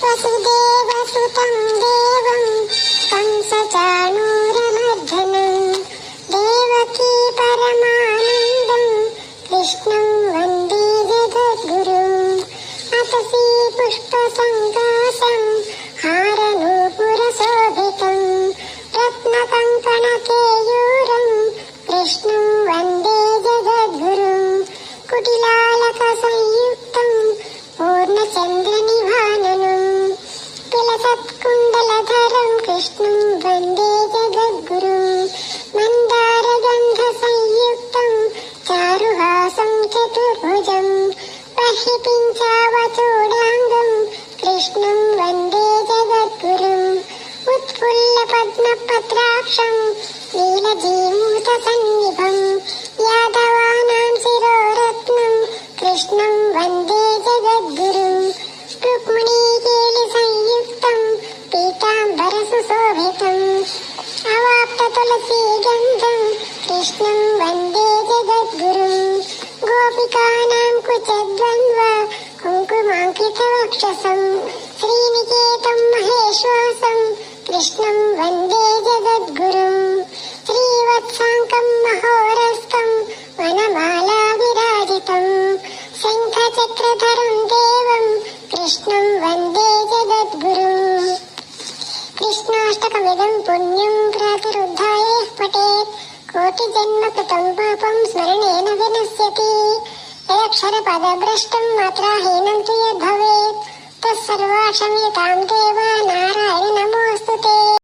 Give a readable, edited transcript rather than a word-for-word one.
वसुदेवसुतं देवं कंसचाणूरमर्दनं देवकी परमानन्दं कृष्णं वन्दे जगद्गुरुम् अतसी पुष्पसङ्कासं हारनूपुरशोभितं रत्नकङ्कणकेयूरं कृष्णं वन्दे जगद्गुरुम् कुटिलालकसंयुक्तं पूर्णचन्द्रनिभाननं तुलसत्कुण्डलधरं कृष्णं वन्दे जगद्गुरुम् मन्दारगन्धसंयुक्तं चारुहासं चतुर्भुजं बर्हिपिञ्चावचूडाङ्गं कृष्णं वन्दे जगद्गुरुम् उत्फुल्लपद्मपत्राक्षं नीलजीमूतसन्निभं यादवानां शिरोरत्नं कृष्णं वन्दे जगद्गुरुम् रुक्मिणीकेलिसंयुक्तं पीताम्बरसुशोभितम् अवाप्ततुलसीगन्धं कृष्णं वन्दे जगद्गुरुम् गोपिकानां कुचद्वन्द्व कुङ्कुमाङ्कितवक्षसं श्रीनिकेतं महेश्वासं कृष्णं वन्दे जगद्गुरुम् श्रीवत्साङ्कं महोरस्तं वनमालाविराजितं शङ्खचक्रधरं देवं कृष्णं वन्दे जगद्गुरुम् कृष्णाष्टकमिदं पुण्यं प्रातरुद्धाय पठेत् कोटिजन्मकृतं पापं स्मरणेन विनश्यति यदक्षरपदभ्रष्टं मात्राहीनं तु यद्भवेत् तत्सर्वं क्षम्यतां देव नारायण नमोऽस्तु ते।